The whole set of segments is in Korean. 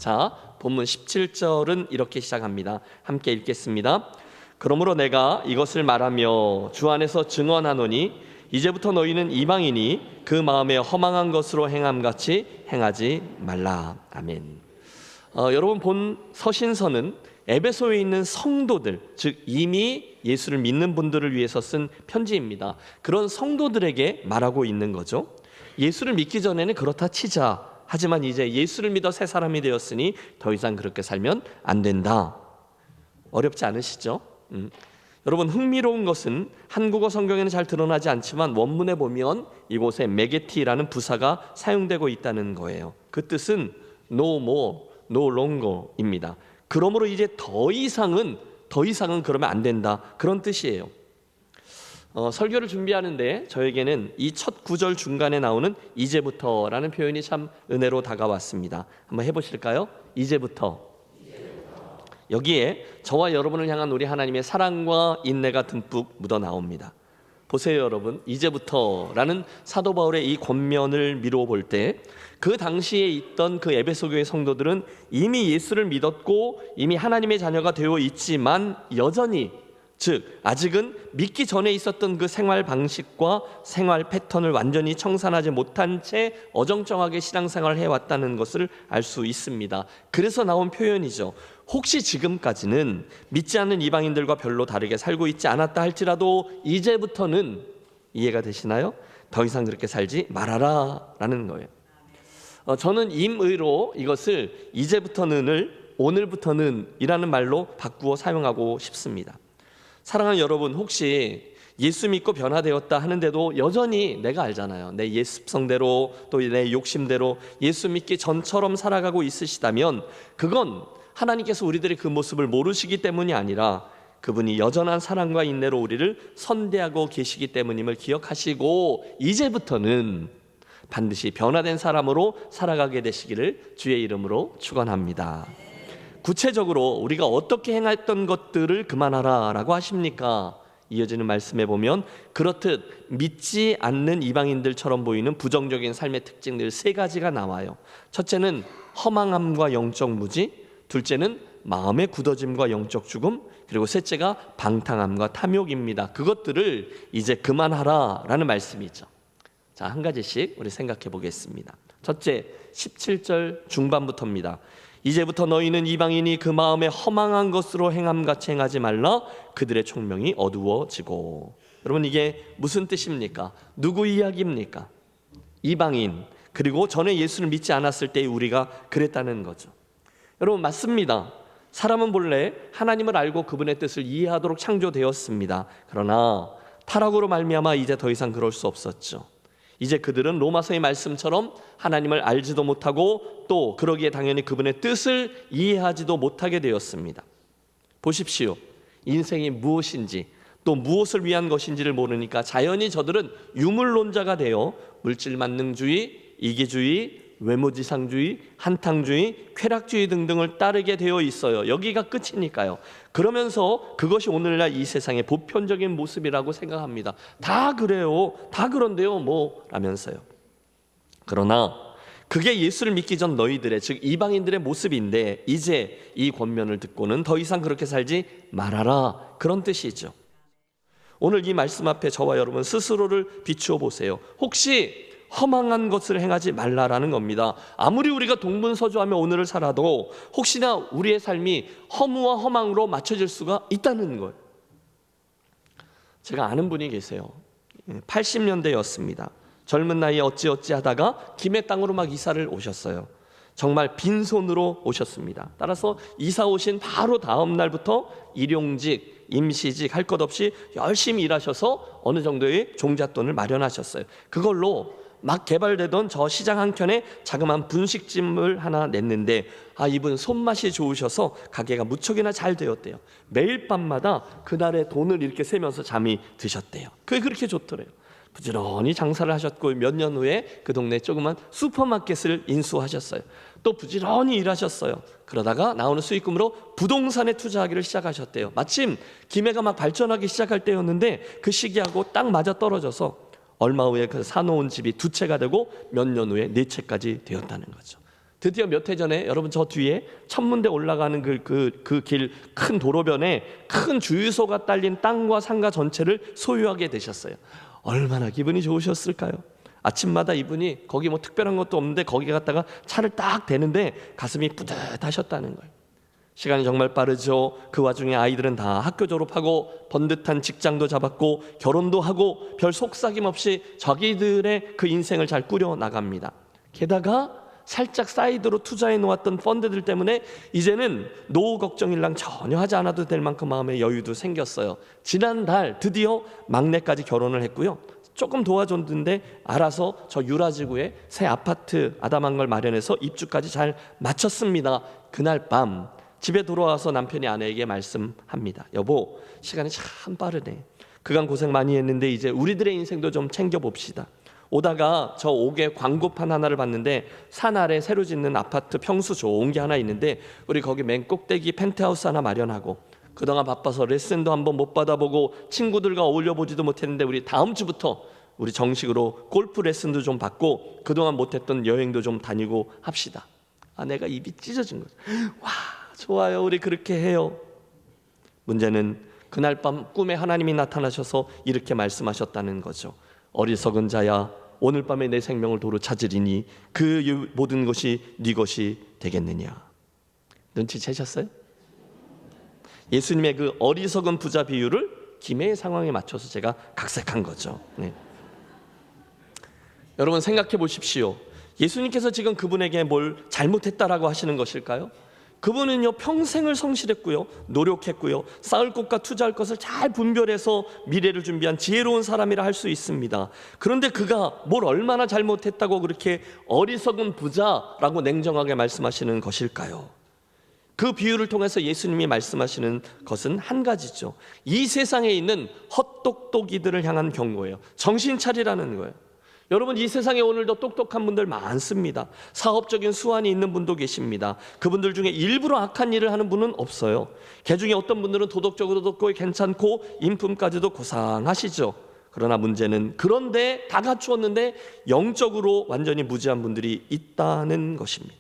자, 본문 17절은 이렇게 시작합니다. 함께 읽겠습니다. 그러므로 내가 이것을 말하며 주 안에서 증언하노니 이제부터 너희는 이방인이 그 마음에 허망한 것으로 행함같이 행하지 말라. 아멘. 여러분, 본 서신서는 에베소에 있는 성도들, 즉 이미 예수를 믿는 분들을 위해서 쓴 편지입니다. 그런 성도들에게 말하고 있는 거죠. 예수를 믿기 전에는 그렇다 치자. 하지만 이제 예수를 믿어 새 사람이 되었으니 더 이상 그렇게 살면 안 된다. 어렵지 않으시죠? 여러분, 흥미로운 것은 한국어 성경에는 잘 드러나지 않지만 원문에 보면 이곳에 메게티라는 부사가 사용되고 있다는 거예요. 그 뜻은 no more, no longer입니다. 그러므로 이제 더 이상은 그러면 안 된다, 그런 뜻이에요. 설교를 준비하는데 저에게는 이 첫 구절 중간에 나오는 이제부터라는 표현이 참 은혜로 다가왔습니다. 한번 해보실까요? 이제부터. 여기에 저와 여러분을 향한 우리 하나님의 사랑과 인내가 듬뿍 묻어 나옵니다. 보세요, 여러분. 이제부터라는 사도 바울의 이 권면을 미루어 볼 때 그 당시에 있던 그 에베소 교회 성도들은 이미 예수를 믿었고 이미 하나님의 자녀가 되어 있지만 여전히, 즉 아직은 믿기 전에 있었던 그 생활 방식과 생활 패턴을 완전히 청산하지 못한 채 어정쩡하게 신앙생활을 해왔다는 것을 알 수 있습니다. 그래서 나온 표현이죠. 혹시 지금까지는 믿지 않는 이방인들과 별로 다르게 살고 있지 않았다 할지라도 이제부터는, 이해가 되시나요? 더 이상 그렇게 살지 말아라 라는 거예요. 저는 임의로 이것을 이제부터는을 오늘부터는 이라는 말로 바꾸어 사용하고 싶습니다. 사랑하는 여러분, 혹시 예수 믿고 변화되었다 하는데도 여전히 내가 알잖아요. 내 옛 습성대로 또 내 욕심대로 예수 믿기 전처럼 살아가고 있으시다면 그건 하나님께서 우리들의 그 모습을 모르시기 때문이 아니라 그분이 여전한 사랑과 인내로 우리를 선대하고 계시기 때문임을 기억하시고 이제부터는 반드시 변화된 사람으로 살아가게 되시기를 주의 이름으로 축원합니다. 구체적으로 우리가 어떻게 행했던 것들을 그만하라 라고 하십니까? 이어지는 말씀에 보면 그렇듯 믿지 않는 이방인들처럼 보이는 부정적인 삶의 특징들 세 가지가 나와요. 첫째는 허망함과 영적 무지, 둘째는 마음의 굳어짐과 영적 죽음, 그리고 셋째가 방탕함과 탐욕입니다. 그것들을 이제 그만하라 라는 말씀이죠. 자, 한 가지씩 우리 생각해 보겠습니다. 첫째, 17절 중반부터입니다. 이제부터 너희는 이방인이 그 마음에 허망한 것으로 행함같이 행하지 말라. 그들의 총명이 어두워지고. 여러분, 이게 무슨 뜻입니까? 누구 이야기입니까? 이방인, 그리고 전에 예수를 믿지 않았을 때 우리가 그랬다는 거죠. 여러분, 맞습니다. 사람은 본래 하나님을 알고 그분의 뜻을 이해하도록 창조되었습니다. 그러나 타락으로 말미암아 이제 더 이상 그럴 수 없었죠. 이제 그들은 로마서의 말씀처럼 하나님을 알지도 못하고 또 그러기에 당연히 그분의 뜻을 이해하지도 못하게 되었습니다. 보십시오. 인생이 무엇인지 또 무엇을 위한 것인지를 모르니까 자연히 저들은 유물론자가 되어 물질만능주의, 이기주의, 외모지상주의, 한탕주의, 쾌락주의 등등을 따르게 되어 있어요. 여기가 끝이니까요. 그러면서 그것이 오늘날 이 세상의 보편적인 모습이라고 생각합니다. 다 그래요, 다 그런데요 뭐 라면서요. 그러나 그게 예수를 믿기 전 너희들의, 즉 이방인들의 모습인데 이제 이 권면을 듣고는 더 이상 그렇게 살지 말아라, 그런 뜻이죠. 오늘 이 말씀 앞에 저와 여러분 스스로를 비추어 보세요. 혹시 허망한 것을 행하지 말라라는 겁니다. 아무리 우리가 동분서주하며 오늘을 살아도 혹시나 우리의 삶이 허무와 허망으로 맞춰질 수가 있다는 거예요. 제가 아는 분이 계세요. 80년대였습니다. 젊은 나이에 어찌어찌 하다가 김해 땅으로 막 이사를 오셨어요. 정말 빈손으로 오셨습니다. 따라서 이사 오신 바로 다음 날부터 일용직, 임시직 할 것 없이 열심히 일하셔서 어느 정도의 종잣돈을 마련하셨어요. 그걸로 막 개발되던 저 시장 한켠에 자그마한 분식집을 하나 냈는데 이분 손맛이 좋으셔서 가게가 무척이나 잘 되었대요. 매일 밤마다 그날의 돈을 이렇게 세면서 잠이 드셨대요. 그게 그렇게 좋더래요. 부지런히 장사를 하셨고 몇 년 후에 그 동네 조그만 슈퍼마켓을 인수하셨어요. 또 부지런히 일하셨어요. 그러다가 나오는 수익금으로 부동산에 투자하기를 시작하셨대요. 마침 김해가 막 발전하기 시작할 때였는데 그 시기하고 딱 맞아 떨어져서 얼마 후에 그 사놓은 집이 2채가 되고 몇 년 후에 4채까지 되었다는 거죠. 드디어 몇 해 전에 여러분 저 뒤에 천문대 올라가는 그 길 큰 도로변에 큰 주유소가 딸린 땅과 상가 전체를 소유하게 되셨어요. 얼마나 기분이 좋으셨을까요? 아침마다 이분이 거기 뭐 특별한 것도 없는데 거기 갔다가 차를 딱 대는데 가슴이 뿌듯하셨다는 거예요. 시간이 정말 빠르죠. 그 와중에 아이들은 다 학교 졸업하고 번듯한 직장도 잡았고 결혼도 하고 별 속삭임 없이 자기들의 그 인생을 잘 꾸려 나갑니다. 게다가 살짝 사이드로 투자해 놓았던 펀드들 때문에 이제는 노후 걱정일랑 전혀 하지 않아도 될 만큼 마음의 여유도 생겼어요. 지난달 드디어 막내까지 결혼을 했고요. 조금 도와줬는데 알아서 저 유라지구에 새 아파트 아담한 걸 마련해서 입주까지 잘 마쳤습니다. 그날 밤 집에 돌아와서 남편이 아내에게 말씀합니다. 여보, 시간이 참 빠르네. 그간 고생 많이 했는데 이제 우리들의 인생도 좀 챙겨봅시다. 오다가 저 옥에 광고판 하나를 봤는데 산 아래 새로 짓는 아파트 평수 좋은 게 하나 있는데 우리 거기 맨 꼭대기 펜트하우스 하나 마련하고, 그동안 바빠서 레슨도 한번 못 받아보고 친구들과 어울려보지도 못했는데 우리 다음 주부터 우리 정식으로 골프 레슨도 좀 받고 그동안 못했던 여행도 좀 다니고 합시다. 아내가 입이 찢어진 거죠. 와, 좋아요, 우리 그렇게 해요. 문제는 그날 밤 꿈에 하나님이 나타나셔서 이렇게 말씀하셨다는 거죠. 어리석은 자야, 오늘 밤에 내 생명을 도로 찾으리니 그 모든 것이 네 것이 되겠느냐. 눈치채셨어요? 예수님의 그 어리석은 부자 비유를 기매의 상황에 맞춰서 제가 각색한 거죠. 네. 여러분 생각해 보십시오. 예수님께서 지금 그분에게 뭘 잘못했다라고 하시는 것일까요? 그분은요 평생을 성실했고요, 노력했고요, 쌓을 것과 투자할 것을 잘 분별해서 미래를 준비한 지혜로운 사람이라 할 수 있습니다. 그런데 그가 뭘 얼마나 잘못했다고 그렇게 어리석은 부자라고 냉정하게 말씀하시는 것일까요? 그 비유를 통해서 예수님이 말씀하시는 것은 한 가지죠. 이 세상에 있는 헛똑똑이들을 향한 경고예요. 정신 차리라는 거예요. 여러분, 이 세상에 오늘도 똑똑한 분들 많습니다. 사업적인 수완이 있는 분도 계십니다. 그분들 중에 일부러 악한 일을 하는 분은 없어요. 그 중에 어떤 분들은 도덕적으로도 꽤 괜찮고 인품까지도 고상하시죠. 그러나 문제는 그런데 다 갖추었는데 영적으로 완전히 무지한 분들이 있다는 것입니다.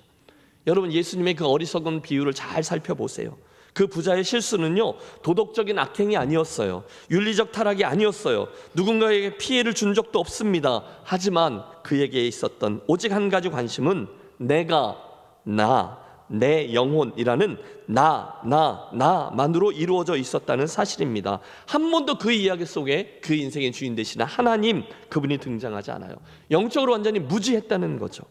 여러분, 예수님의 그 어리석은 비유를 잘 살펴보세요. 그 부자의 실수는요 도덕적인 악행이 아니었어요. 윤리적 타락이 아니었어요. 누군가에게 피해를 준 적도 없습니다. 하지만 그에게 있었던 오직 한 가지 관심은 내가, 내 영혼이라는 나만으로 이루어져 있었다는 사실입니다. 한 번도 그 이야기 속에 그 인생의 주인 되시는 하나님, 그분이 등장하지 않아요. 영적으로 완전히 무지했다는 거죠.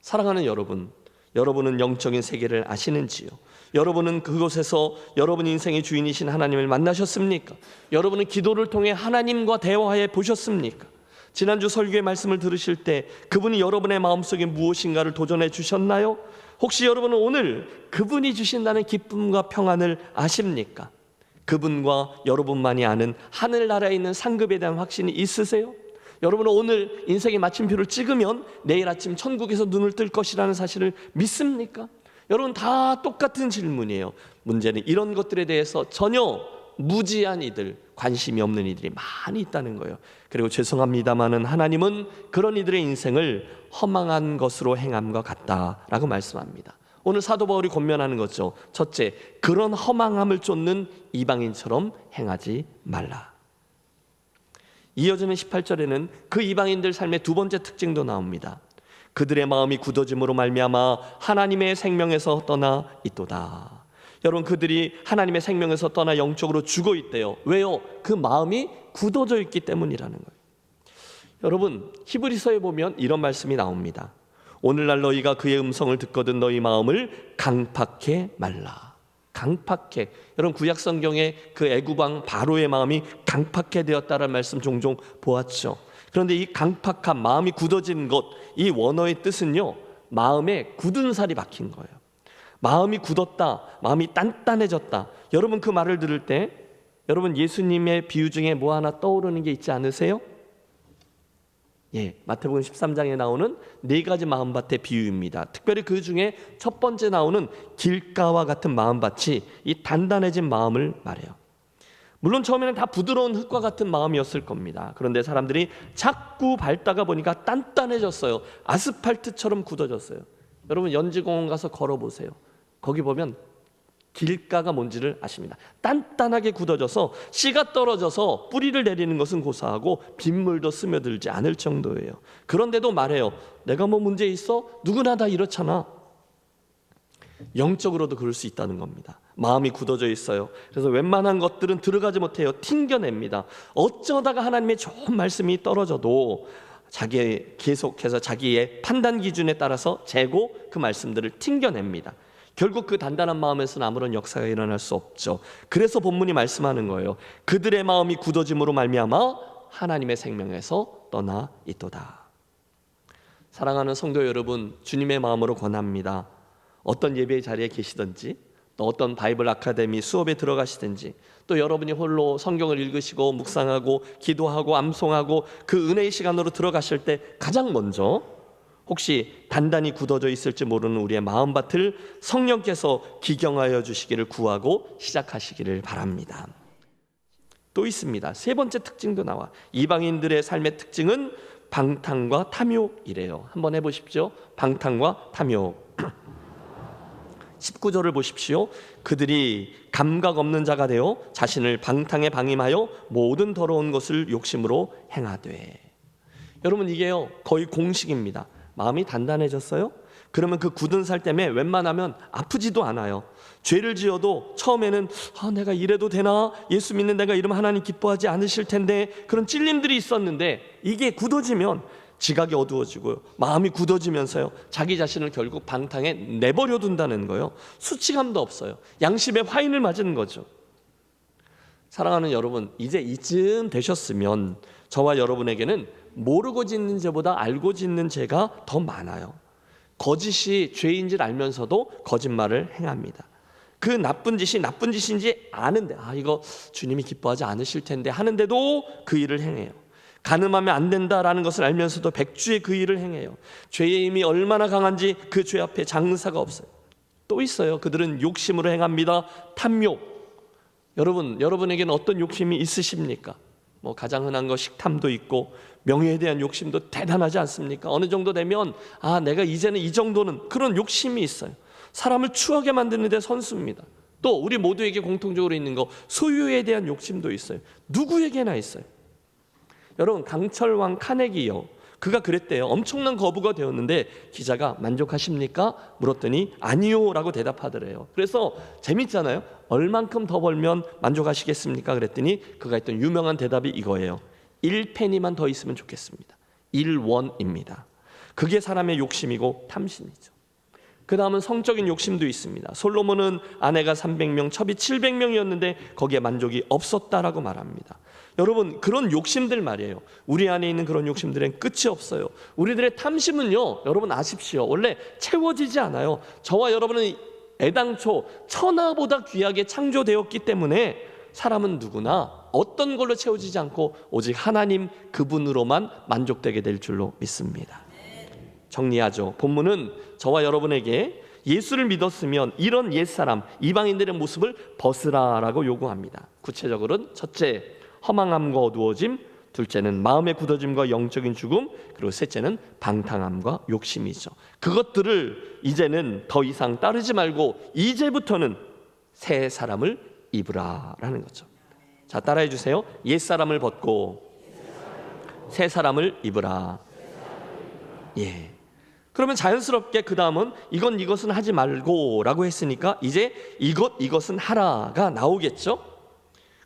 사랑하는 여러분, 여러분은 영적인 세계를 아시는지요? 여러분은 그곳에서 여러분 인생의 주인이신 하나님을 만나셨습니까? 여러분은 기도를 통해 하나님과 대화해 보셨습니까? 지난주 설교의 말씀을 들으실 때 그분이 여러분의 마음속에 무엇인가를 도전해 주셨나요? 혹시 여러분은 오늘 그분이 주신다는 기쁨과 평안을 아십니까? 그분과 여러분만이 아는 하늘나라에 있는 상급에 대한 확신이 있으세요? 여러분은 오늘 인생의 마침표를 찍으면 내일 아침 천국에서 눈을 뜰 것이라는 사실을 믿습니까? 여러분, 다 똑같은 질문이에요. 문제는 이런 것들에 대해서 전혀 무지한 이들, 관심이 없는 이들이 많이 있다는 거예요. 그리고 죄송합니다마는 하나님은 그런 이들의 인생을 허망한 것으로 행함과 같다라고 말씀합니다. 오늘 사도 바울이 권면하는 거죠. 첫째, 그런 허망함을 쫓는 이방인처럼 행하지 말라. 이어지는 18절에는 그 이방인들 삶의 두 번째 특징도 나옵니다. 그들의 마음이 굳어짐으로 말미암아 하나님의 생명에서 떠나 있도다. 여러분, 그들이 하나님의 생명에서 떠나 영적으로 죽어 있대요. 왜요? 그 마음이 굳어져 있기 때문이라는 거예요. 여러분, 히브리서에 보면 이런 말씀이 나옵니다. 오늘날 너희가 그의 음성을 듣거든 너희 마음을 강팍해 말라. 강팍해. 여러분, 구약 성경에 그 애굽왕 바로의 마음이 강팍해 되었다라는 말씀 종종 보았죠. 그런데 이 강팍한 마음이 굳어진 것, 이 원어의 뜻은요 마음에 굳은 살이 박힌 거예요. 마음이 굳었다, 마음이 단단해졌다. 여러분, 그 말을 들을 때 여러분 예수님의 비유 중에 뭐 하나 떠오르는 게 있지 않으세요? 예, 마태복음 13장에 나오는 네 가지 마음밭의 비유입니다. 특별히 그 중에 첫 번째 나오는 길가와 같은 마음밭이 이 단단해진 마음을 말해요. 물론 처음에는 다 부드러운 흙과 같은 마음이었을 겁니다. 그런데 사람들이 자꾸 밟다가 보니까 단단해졌어요. 아스팔트처럼 굳어졌어요. 여러분 연지공원 가서 걸어보세요. 거기 보면 길가가 뭔지를 아십니다. 단단하게 굳어져서 씨가 떨어져서 뿌리를 내리는 것은 고사하고 빗물도 스며들지 않을 정도예요. 그런데도 말해요. 내가 뭐 문제 있어? 누구나 다 이렇잖아. 영적으로도 그럴 수 있다는 겁니다. 마음이 굳어져 있어요. 그래서 웬만한 것들은 들어가지 못해요. 튕겨냅니다. 어쩌다가 하나님의 좋은 말씀이 떨어져도 계속해서 자기의 판단 기준에 따라서 재고 그 말씀들을 튕겨냅니다. 결국 그 단단한 마음에서는 아무런 역사가 일어날 수 없죠. 그래서 본문이 말씀하는 거예요. 그들의 마음이 굳어짐으로 말미암아 하나님의 생명에서 떠나 있도다. 사랑하는 성도 여러분, 주님의 마음으로 권합니다. 어떤 예배의 자리에 계시든지, 또 어떤 바이블 아카데미 수업에 들어가시든지, 또 여러분이 홀로 성경을 읽으시고 묵상하고 기도하고 암송하고 그 은혜의 시간으로 들어가실 때 가장 먼저 혹시 단단히 굳어져 있을지 모르는 우리의 마음밭을 성령께서 기경하여 주시기를 구하고 시작하시기를 바랍니다. 또 있습니다. 세 번째 특징도 나와. 이방인들의 삶의 특징은 방탕과 탐욕이래요. 한번 해보십시오. 방탕과 탐욕. 19절을 보십시오. 그들이 감각 없는 자가 되어 자신을 방탕에 방임하여 모든 더러운 것을 욕심으로 행하되. 여러분, 이게요 거의 공식입니다. 마음이 단단해졌어요? 그러면 그 굳은 살 때문에 웬만하면 아프지도 않아요. 죄를 지어도 처음에는 내가 이래도 되나? 예수 믿는 내가 이러면 하나님 기뻐하지 않으실 텐데, 그런 찔림들이 있었는데 이게 굳어지면 지각이 어두워지고요, 마음이 굳어지면서요 자기 자신을 결국 방탕에 내버려 둔다는 거예요. 수치감도 없어요. 양심의 화인을 맞은 거죠. 사랑하는 여러분, 이제 이쯤 되셨으면 저와 여러분에게는 모르고 짓는 죄보다 알고 짓는 죄가 더 많아요. 거짓이 죄인 줄 알면서도 거짓말을 행합니다. 그 나쁜 짓이 나쁜 짓인지 아는데 이거 주님이 기뻐하지 않으실 텐데 하는데도 그 일을 행해요. 간음하면 안 된다라는 것을 알면서도 백주의 그 일을 행해요. 죄의 힘이 얼마나 강한지 그 죄 앞에 장사가 없어요. 또 있어요. 그들은 욕심으로 행합니다. 탐욕. 여러분에게는 어떤 욕심이 있으십니까? 가장 흔한 거 식탐도 있고 명예에 대한 욕심도 대단하지 않습니까? 어느 정도 되면 내가 이제는 이 정도는, 그런 욕심이 있어요. 사람을 추하게 만드는 데 선수입니다. 또 우리 모두에게 공통적으로 있는 거, 소유에 대한 욕심도 있어요. 누구에게나 있어요. 여러분, 강철왕 카네기요, 그가 그랬대요. 엄청난 거부가 되었는데 기자가 만족하십니까? 물었더니 아니요 라고 대답하더래요. 그래서 재밌잖아요. 얼만큼 더 벌면 만족하시겠습니까? 그랬더니 그가 했던 유명한 대답이 이거예요. 1페니만 더 있으면 좋겠습니다. 1원입니다. 그게 사람의 욕심이고 탐심이죠. 그 다음은 성적인 욕심도 있습니다. 솔로몬은 아내가 300명, 첩이 700명이었는데 거기에 만족이 없었다라고 말합니다. 여러분, 그런 욕심들 말이에요. 우리 안에 있는 그런 욕심들은 끝이 없어요. 우리들의 탐심은요, 여러분 아십시오, 원래 채워지지 않아요. 저와 여러분은 애당초 천하보다 귀하게 창조되었기 때문에 사람은 누구나 어떤 걸로 채워지지 않고 오직 하나님 그분으로만 만족되게 될 줄로 믿습니다. 정리하죠. 본문은 저와 여러분에게 예수를 믿었으면 이런 옛사람, 이방인들의 모습을 벗으라라고 요구합니다. 구체적으로는 첫째, 허망함과 어두워짐, 둘째는 마음의 굳어짐과 영적인 죽음, 그리고 셋째는 방탕함과 욕심이죠. 그것들을 이제는 더 이상 따르지 말고 이제부터는 새 사람을 입으라라는 거죠. 자, 따라해 주세요. 옛사람을 벗고 새 사람을 입으라. 예. 그러면 자연스럽게 그 다음은 이것은 하지 말고 라고 했으니까 이제 이것은 하라가 나오겠죠.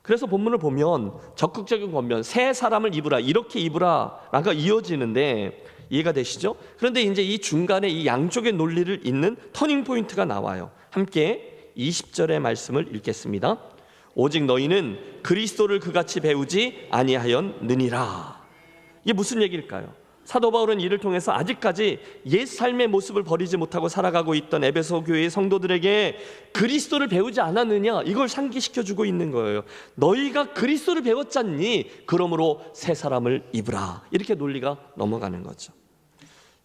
그래서 본문을 보면 적극적인 권면, 새 사람을 입으라, 이렇게 입으라가 이어지는데 이해가 되시죠? 그런데 이제 이 중간에 이 양쪽의 논리를 잇는 터닝 포인트가 나와요. 함께 20절의 말씀을 읽겠습니다. 오직 너희는 그리스도를 그같이 배우지 아니하였느니라. 이게 무슨 얘기일까요? 사도 바울은 이를 통해서 아직까지 옛 삶의 모습을 버리지 못하고 살아가고 있던 에베소 교회의 성도들에게 그리스도를 배우지 않았느냐, 이걸 상기시켜주고 있는 거예요. 너희가 그리스도를 배웠잖니, 그러므로 새 사람을 입으라. 이렇게 논리가 넘어가는 거죠.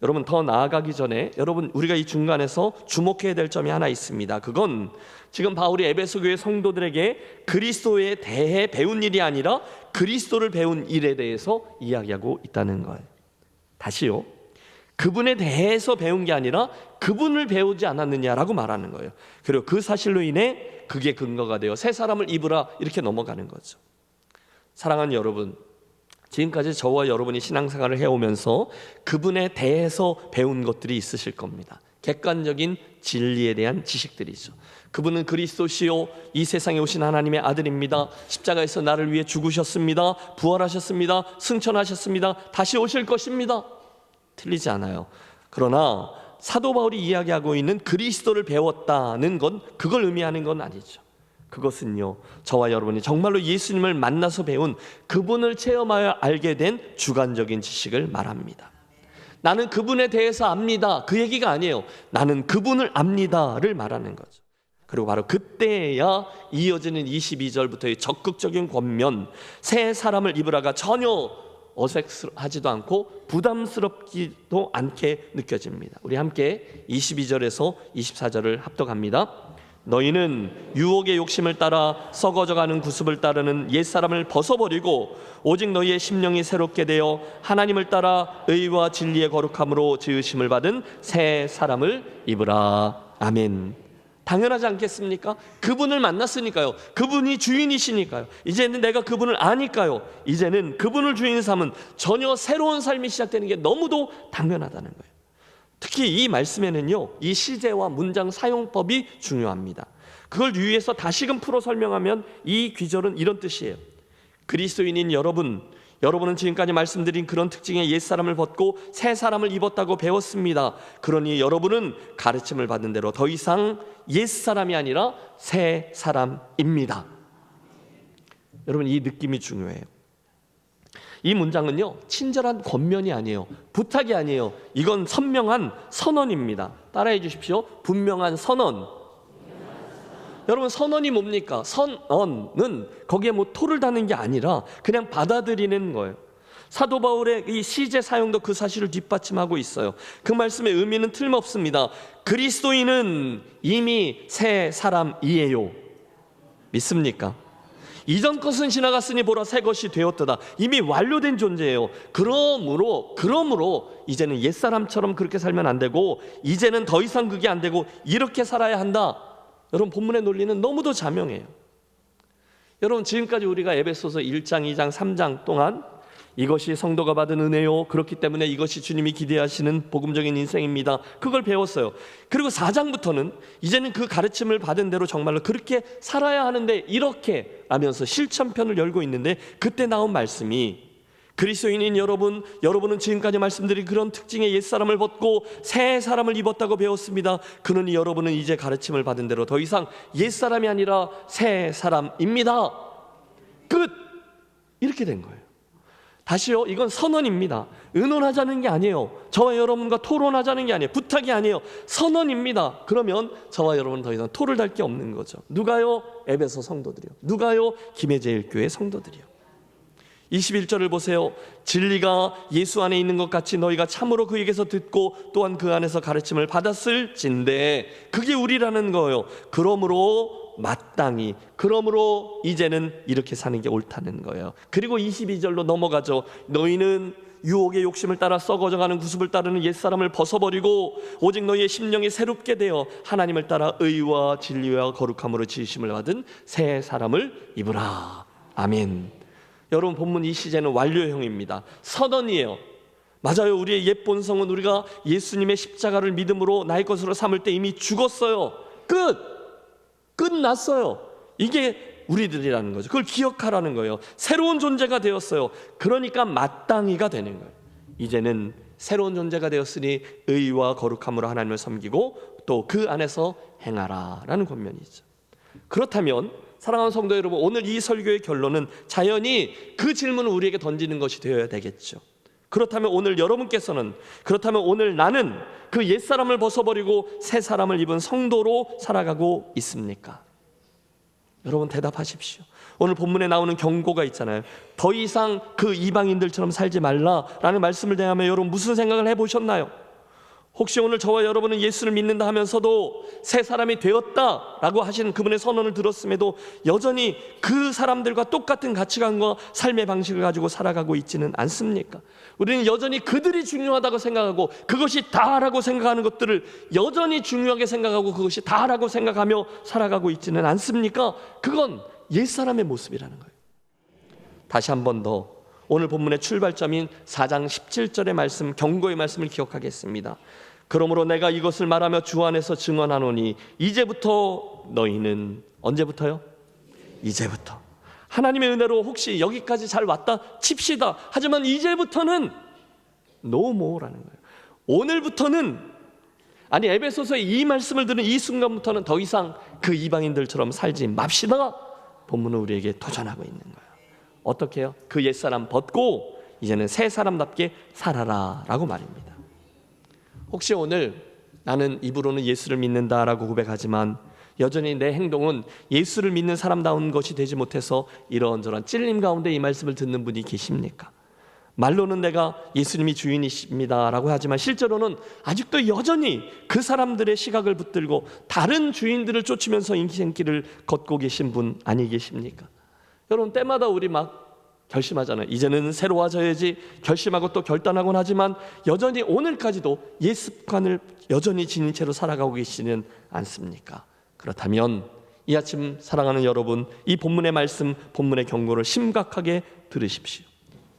여러분, 더 나아가기 전에 우리가 이 중간에서 주목해야 될 점이 하나 있습니다. 그건 지금 바울이 에베소 교회 성도들에게 그리스도에 대해 배운 일이 아니라 그리스도를 배운 일에 대해서 이야기하고 있다는 거예요. 다시요. 그분에 대해서 배운 게 아니라 그분을 배우지 않았느냐라고 말하는 거예요. 그리고 그 사실로 인해 그게 근거가 되어 새 사람을 입으라 이렇게 넘어가는 거죠. 사랑하는 여러분, 지금까지 저와 여러분이 신앙생활을 해오면서 그분에 대해서 배운 것들이 있으실 겁니다. 객관적인 진리에 대한 지식들이죠. 그분은 그리스도시요 이 세상에 오신 하나님의 아들입니다. 십자가에서 나를 위해 죽으셨습니다. 부활하셨습니다. 승천하셨습니다. 다시 오실 것입니다. 틀리지 않아요. 그러나 사도 바울이 이야기하고 있는 그리스도를 배웠다는 건 그걸 의미하는 건 아니죠. 그것은요, 저와 여러분이 정말로 예수님을 만나서 배운 그분을 체험하여 알게 된 주관적인 지식을 말합니다. 나는 그분에 대해서 압니다, 그 얘기가 아니에요. 나는 그분을 압니다를 말하는 거죠. 그리고 바로 그때야 이어지는 22절부터의 적극적인 권면, 새 사람을 입으라가 전혀 어색하지도 않고 부담스럽지도 않게 느껴집니다. 우리 함께 22절에서 24절을 합독합니다. 너희는 유혹의 욕심을 따라 썩어져가는 구습을 따르는 옛사람을 벗어버리고 오직 너희의 심령이 새롭게 되어 하나님을 따라 의와 진리의 거룩함으로 지으심을 받은 새 사람을 입으라. 아멘. 당연하지 않겠습니까? 그분을 만났으니까요. 그분이 주인이시니까요. 이제는 내가 그분을 아니까요. 이제는 그분을 주인 삼은 전혀 새로운 삶이 시작되는 게 너무도 당연하다는 거예요. 특히 이 말씀에는요, 이 시제와 문장 사용법이 중요합니다. 그걸 유의해서 다시금 풀어 설명하면 이 귀절은 이런 뜻이에요. 그리스도인인 여러분은 지금까지 말씀드린 그런 특징의 옛사람을 벗고 새 사람을 입었다고 배웠습니다. 그러니 여러분은 가르침을 받은 대로 더 이상 옛사람이 아니라 새 사람입니다. 여러분, 이 느낌이 중요해요. 이 문장은요, 친절한 권면이 아니에요. 부탁이 아니에요. 이건 선명한 선언입니다. 따라해 주십시오. 분명한 선언. 여러분, 선언이 뭡니까? 선언은 거기에 뭐 토를 다는 게 아니라 그냥 받아들이는 거예요. 사도 바울의 이 시제 사용도 그 사실을 뒷받침하고 있어요. 그 말씀의 의미는 틀림없습니다. 그리스도인은 이미 새 사람이에요. 믿습니까? 이전 것은 지나갔으니 보라 새 것이 되었도다. 이미 완료된 존재예요. 그러므로 이제는 옛사람처럼 그렇게 살면 안 되고 이제는 더 이상 그게 안 되고 이렇게 살아야 한다. 여러분, 본문의 논리는 너무도 자명해요. 여러분, 지금까지 우리가 에베소서 1장, 2장, 3장 동안 이것이 성도가 받은 은혜요, 그렇기 때문에 이것이 주님이 기대하시는 복음적인 인생입니다, 그걸 배웠어요. 그리고 4장부터는 이제는 그 가르침을 받은 대로 정말로 그렇게 살아야 하는데 이렇게 하면서 실천편을 열고 있는데, 그때 나온 말씀이 그리스도인인 여러분은 지금까지 말씀드린 그런 특징의 옛사람을 벗고 새 사람을 입었다고 배웠습니다. 그러니 여러분은 이제 가르침을 받은 대로 더 이상 옛사람이 아니라 새 사람입니다. 끝! 이렇게 된 거예요. 다시요, 이건 선언입니다. 의논하자는 게 아니에요. 저와 여러분과 토론하자는 게 아니에요. 부탁이 아니에요. 선언입니다. 그러면 저와 여러분은 더 이상 토를 달 게 없는 거죠. 누가요? 에베소 성도들이요. 누가요? 김해제일교회 성도들이요. 21절을 보세요. 진리가 예수 안에 있는 것 같이 너희가 참으로 그에게서 듣고 또한 그 안에서 가르침을 받았을진데, 그게 우리라는 거예요. 그러므로 마땅히, 그러므로 이제는 이렇게 사는 게 옳다는 거예요. 그리고 22절로 넘어가죠. 너희는 유혹의 욕심을 따라 썩어져가는 구습을 따르는 옛사람을 벗어버리고 오직 너희의 심령이 새롭게 되어 하나님을 따라 의와 진리와 거룩함으로 지으심을 받은 새 사람을 입으라. 아멘. 여러분, 본문 이 시제는 완료형입니다. 선언이에요. 맞아요. 우리의 옛 본성은 우리가 예수님의 십자가를 믿음으로 나의 것으로 삼을 때 이미 죽었어요. 끝났어요. 이게 우리들이라는 거죠. 그걸 기억하라는 거예요. 새로운 존재가 되었어요. 그러니까 마땅히가 되는 거예요. 이제는 새로운 존재가 되었으니 의와 거룩함으로 하나님을 섬기고 또 그 안에서 행하라라는 권면이죠. 그렇다면 사랑하는 성도 여러분, 오늘 이 설교의 결론은 자연히 그 질문을 우리에게 던지는 것이 되어야 되겠죠. 그렇다면 오늘 나는 그 옛사람을 벗어버리고 새 사람을 입은 성도로 살아가고 있습니까? 여러분, 대답하십시오. 오늘 본문에 나오는 경고가 있잖아요. 더 이상 그 이방인들처럼 살지 말라라는 말씀을 대하며 여러분 무슨 생각을 해보셨나요? 혹시 오늘 저와 여러분은 예수를 믿는다 하면서도 새 사람이 되었다라고 하시는 그분의 선언을 들었음에도 여전히 그 사람들과 똑같은 가치관과 삶의 방식을 가지고 살아가고 있지는 않습니까? 우리는 여전히 그들이 중요하다고 생각하고 그것이 다라고 생각하는 것들을 여전히 중요하게 생각하고 그것이 다라고 생각하며 살아가고 있지는 않습니까? 그건 옛사람의 모습이라는 거예요. 다시 한 번 더 오늘 본문의 출발점인 4장 17절의 말씀, 경고의 말씀을 기억하겠습니다. 그러므로 내가 이것을 말하며 주 안에서 증언하노니 이제부터 너희는, 언제부터요? 이제부터. 하나님의 은혜로 혹시 여기까지 잘 왔다 칩시다. 하지만 이제부터는 no more라는 거예요. 오늘부터는, 아니 에베소서의 이 말씀을 들은 이 순간부터는 더 이상 그 이방인들처럼 살지 맙시다. 본문은 우리에게 도전하고 있는 거예요. 어떻게 해요? 그 옛사람 벗고 이제는 새 사람답게 살아라 라고 말입니다. 혹시 오늘 나는 입으로는 예수를 믿는다라고 고백하지만 여전히 내 행동은 예수를 믿는 사람다운 것이 되지 못해서 이런저런 찔림 가운데 이 말씀을 듣는 분이 계십니까? 말로는 내가 예수님이 주인이십니다 라고 하지만 실제로는 아직도 여전히 그 사람들의 시각을 붙들고 다른 주인들을 쫓으면서 인생길을 걷고 계신 분 아니 계십니까? 여러분, 때마다 우리 막 결심하잖아요. 이제는 새로워져야지 결심하고 또 결단하곤 하지만 여전히 오늘까지도 옛 습관을 여전히 지닌 채로 살아가고 계시는 않습니까? 그렇다면 이 아침 사랑하는 여러분, 이 본문의 말씀, 본문의 경고를 심각하게 들으십시오.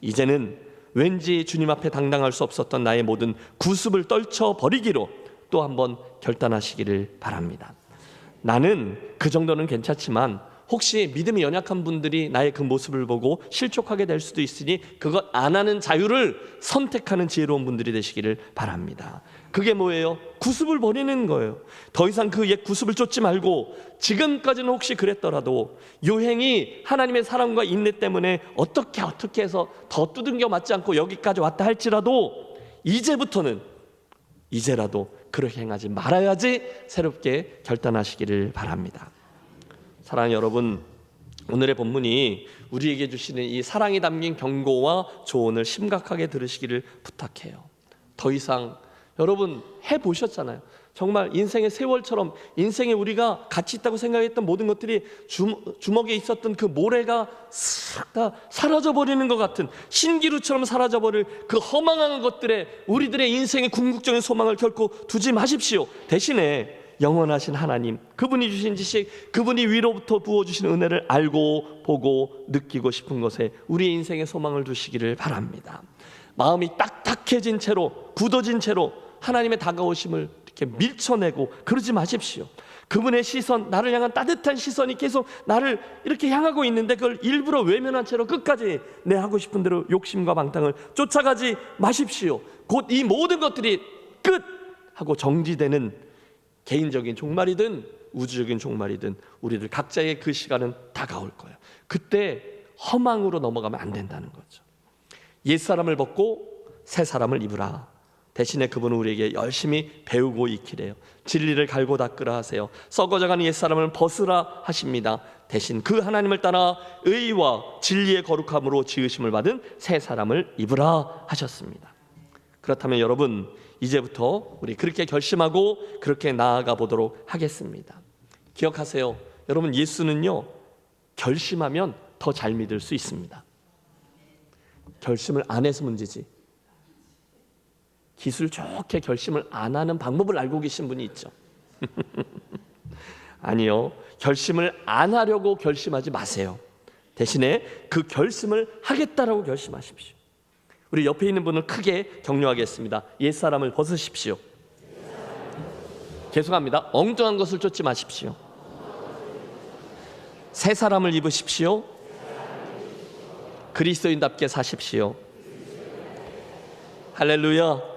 이제는 왠지 주님 앞에 당당할 수 없었던 나의 모든 구습을 떨쳐버리기로 또 한번 결단하시기를 바랍니다. 나는 그 정도는 괜찮지만 혹시 믿음이 연약한 분들이 나의 그 모습을 보고 실족하게 될 수도 있으니 그것 안 하는 자유를 선택하는 지혜로운 분들이 되시기를 바랍니다. 그게 뭐예요? 구습을 버리는 거예요. 더 이상 그 옛 구습을 쫓지 말고 지금까지는 혹시 그랬더라도 요행이 하나님의 사랑과 인내 때문에 어떻게 해서 더 두들겨 맞지 않고 여기까지 왔다 할지라도 이제부터는 이제라도 그렇게 행하지 말아야지 새롭게 결단하시기를 바랍니다. 사랑하는 여러분, 오늘의 본문이 우리에게 주시는 이 사랑이 담긴 경고와 조언을 심각하게 들으시기를 부탁해요. 더 이상 여러분 해보셨잖아요. 정말 인생의 세월처럼 인생에 우리가 가치 있다고 생각했던 모든 것들이 주먹에 있었던 그 모래가 싹 다 사라져버리는 것 같은 신기루처럼 사라져버릴 그 허망한 것들에 우리들의 인생의 궁극적인 소망을 결코 두지 마십시오. 대신에 영원하신 하나님, 그분이 주신 지식, 그분이 위로부터 부어주신 은혜를 알고 보고 느끼고 싶은 것에 우리의 인생의 소망을 두시기를 바랍니다. 마음이 딱딱해진 채로, 굳어진 채로 하나님의 다가오심을 이렇게 밀쳐내고 그러지 마십시오. 그분의 시선, 나를 향한 따뜻한 시선이 계속 나를 이렇게 향하고 있는데 그걸 일부러 외면한 채로 끝까지 내 하고 싶은 대로 욕심과 방탕을 쫓아가지 마십시오. 곧 이 모든 것들이 끝하고 정지되는 개인적인 종말이든 우주적인 종말이든 우리들 각자의 그 시간은 다가올 거예요. 그때 허망으로 넘어가면 안 된다는 거죠. 옛사람을 벗고 새 사람을 입으라. 대신에 그분은 우리에게 열심히 배우고 익히래요. 진리를 갈고 닦으라 하세요. 썩어져가는 옛사람을 벗으라 하십니다. 대신 그 하나님을 따라 의와 진리의 거룩함으로 지으심을 받은 새 사람을 입으라 하셨습니다. 그렇다면 여러분, 이제부터 우리 그렇게 결심하고 그렇게 나아가 보도록 하겠습니다. 기억하세요. 여러분, 예수는요, 결심하면 더 잘 믿을 수 있습니다. 결심을 안 해서 문제지. 기술 좋게 결심을 안 하는 방법을 알고 계신 분이 있죠. 아니요, 결심을 안 하려고 결심하지 마세요. 대신에 그 결심을 하겠다라고 결심하십시오. 우리 옆에 있는 분을 크게 격려하겠습니다. 옛사람을 벗으십시오. 죄송합니다. 엉뚱한 것을 쫓지 마십시오. 새 사람을 입으십시오. 그리스도인답게 사십시오. 할렐루야.